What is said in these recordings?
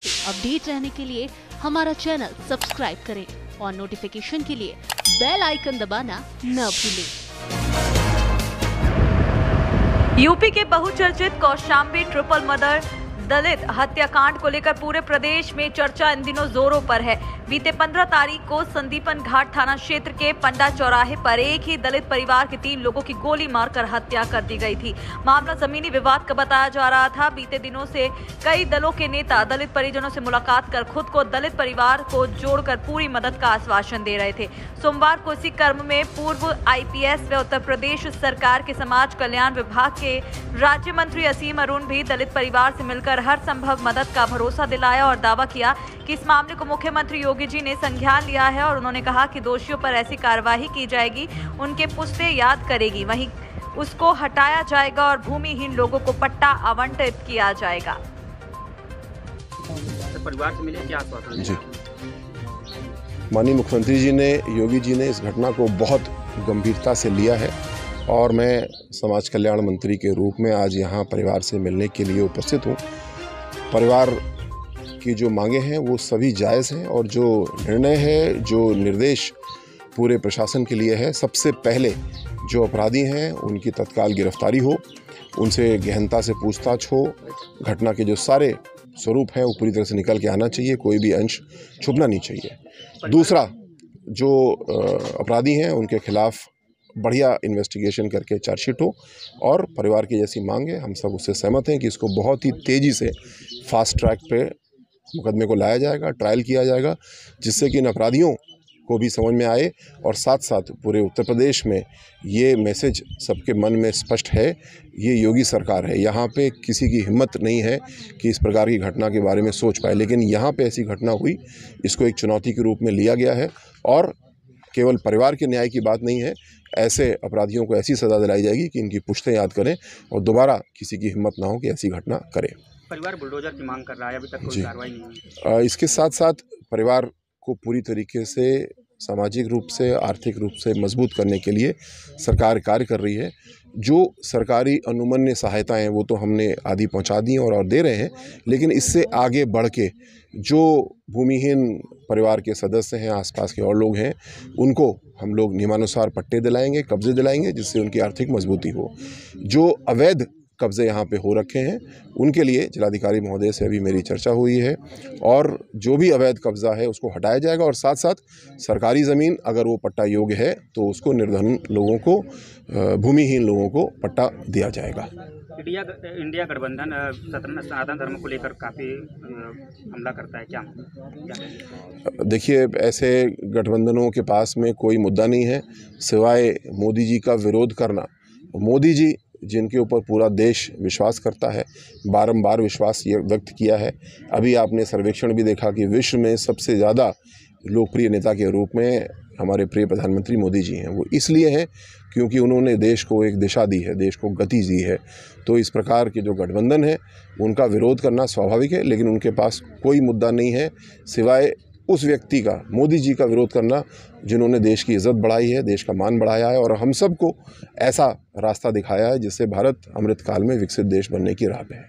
Update रहने के लिए हमारा चैनल सब्सक्राइब करें और नोटिफिकेशन के लिए बेल आइकन दबाना न भूलें। यूपी के बहुचर्चित कौशाम्बी ट्रिपल मर्डर दलित हत्याकांड को लेकर पूरे प्रदेश में चर्चा इन दिनों जोरों पर है। बीते 15 तारीख को संदीपन घाट थाना क्षेत्र के पंडा चौराहे पर एक ही दलित परिवार के 3 लोगों की गोली मारकर हत्या कर दी गई थी। मामला जमीनी विवाद का बताया जा रहा था। बीते दिनों से कई दलों के नेता दलित परिजनों से मुलाकात कर खुद को दलित परिवार को जोड़कर पूरी मदद का आश्वासन दे रहे थे। सोमवार को इसी क्रम में पूर्व आईपीएस व उत्तर प्रदेश सरकार के समाज कल्याण विभाग के राज्य मंत्री असीम अरुण भी दलित परिवार से मिलकर हर संभव मदद का भरोसा दिलाया और दावा किया कि इस मामले को मुख्यमंत्री योगी जी ने संज्ञान लिया है और उन्होंने कहा कि दोषियों पर ऐसी कार्रवाई की जाएगी, उनके पुश्ते याद करेगी, वहीं उसको हटाया जाएगा और भूमिहीन लोगों को पट्टा आवंटित किया जाएगा। परिवार से मिले क्या आश्वासन? जी, माननीय मुख्यमंत्री जी ने, योगी जी ने इस घटना को बहुत गंभीरता से लिया है और मैं समाज कल्याण मंत्री के रूप में आज यहाँ परिवार से मिलने के लिए उपस्थित हूँ। परिवार की जो मांगे हैं वो सभी जायज़ हैं और जो निर्णय है, जो निर्देश पूरे प्रशासन के लिए है, सबसे पहले जो अपराधी हैं उनकी तत्काल गिरफ्तारी हो, उनसे गहनता से पूछताछ हो, घटना के जो सारे स्वरूप हैं वो पूरी तरह से निकल के आना चाहिए, कोई भी अंश छुपना नहीं चाहिए। दूसरा, जो अपराधी हैं उनके खिलाफ बढ़िया इन्वेस्टिगेशन करके चार्जशीट हो और परिवार की जैसी मांग है, हम सब उससे सहमत हैं कि इसको बहुत ही तेज़ी से फास्ट ट्रैक पे मुकदमे को लाया जाएगा, ट्रायल किया जाएगा, जिससे कि इन अपराधियों को भी समझ में आए और साथ साथ पूरे उत्तर प्रदेश में ये मैसेज सबके मन में स्पष्ट है, ये योगी सरकार है। यहाँ पे किसी की हिम्मत नहीं है कि इस प्रकार की घटना के बारे में सोच पाए, लेकिन यहाँ पे ऐसी घटना हुई, इसको एक चुनौती के रूप में लिया गया है और केवल परिवार के न्याय की बात नहीं है, ऐसे अपराधियों को ऐसी सज़ा दिलाई जाएगी कि इनकी पुश्तें याद करें और दोबारा किसी की हिम्मत ना हो कि ऐसी घटना करे। परिवार बुलडोजर की मांग कर रहा है, अभी तक कोई कार्रवाई नहीं हुई। इसके साथ साथ परिवार को पूरी तरीके से सामाजिक रूप से, आर्थिक रूप से मजबूत करने के लिए सरकार कार्य कर रही है। जो सरकारी अनुमन्य सहायताएं वो तो हमने आदि पहुंचा दी और दे रहे हैं, लेकिन इससे आगे बढ़ के जो भूमिहीन परिवार के सदस्य हैं, आसपास के और लोग हैं, उनको हम लोग नियमानुसार पट्टे दिलाएंगे, कब्जे दिलाएंगे, जिससे उनकी आर्थिक मजबूती हो। जो अवैध कब्जे यहाँ पे हो रखे हैं उनके लिए जिलाधिकारी महोदय से अभी मेरी चर्चा हुई है और जो भी अवैध कब्जा है उसको हटाया जाएगा और साथ साथ सरकारी ज़मीन अगर वो पट्टा योग्य है तो उसको निर्धन लोगों को, भूमिहीन लोगों को पट्टा दिया जाएगा। इंडिया गठबंधन सनातन धर्म को लेकर काफ़ी हमला करता है, क्या? देखिए, ऐसे गठबंधनों के पास में कोई मुद्दा नहीं है सिवाय मोदी जी का विरोध करना। मोदी जी जिनके ऊपर पूरा देश विश्वास करता है, बारंबार विश्वास ये व्यक्त किया है। अभी आपने सर्वेक्षण भी देखा कि विश्व में सबसे ज़्यादा लोकप्रिय नेता के रूप में हमारे प्रिय प्रधानमंत्री मोदी जी हैं। वो इसलिए हैं क्योंकि उन्होंने देश को एक दिशा दी है, देश को गति दी है। तो इस प्रकार के जो गठबंधन है उनका विरोध करना स्वाभाविक है, लेकिन उनके पास कोई मुद्दा नहीं है सिवाय उस व्यक्ति का, मोदी जी का विरोध करना जिन्होंने देश की इज्जत बढ़ाई है, देश का मान बढ़ाया है और हम सबको ऐसा रास्ता दिखाया है जिससे भारत अमृतकाल में विकसित देश बनने की राह पे है।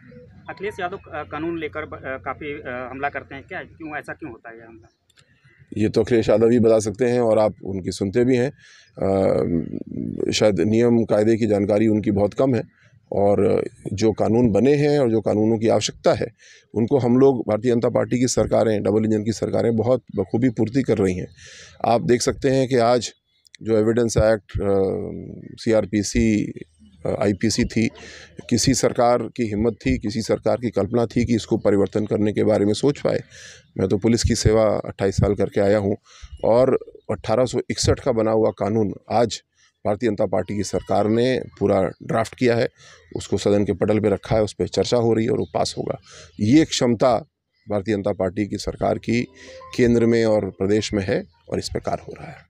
अखिलेश यादव कानून लेकर काफ़ी हमला करते हैं, क्या क्यों, ऐसा क्यों होता है ये हमला? ये तो अखिलेश यादव ही बता सकते हैं और आप उनकी सुनते भी हैं। शायद नियम कायदे की जानकारी उनकी बहुत कम है और जो कानून बने हैं और जो कानूनों की आवश्यकता है उनको हम लोग, भारतीय जनता पार्टी की सरकारें, डबल इंजन की सरकारें बहुत बखूबी पूर्ति कर रही हैं। आप देख सकते हैं कि आज जो एविडेंस एक्ट, सीआरपीसी, आईपीसी थी, किसी सरकार की हिम्मत थी, किसी सरकार की कल्पना थी कि इसको परिवर्तन करने के बारे में सोच पाए। मैं तो पुलिस की सेवा 28 साल करके आया हूँ और 1861 का बना हुआ कानून आज भारतीय जनता पार्टी की सरकार ने पूरा ड्राफ्ट किया है, उसको सदन के पटल पे रखा है, उस पर चर्चा हो रही है और वो पास होगा। ये क्षमता भारतीय जनता पार्टी की सरकार की केंद्र में और प्रदेश में है और इस पर कार्य हो रहा है।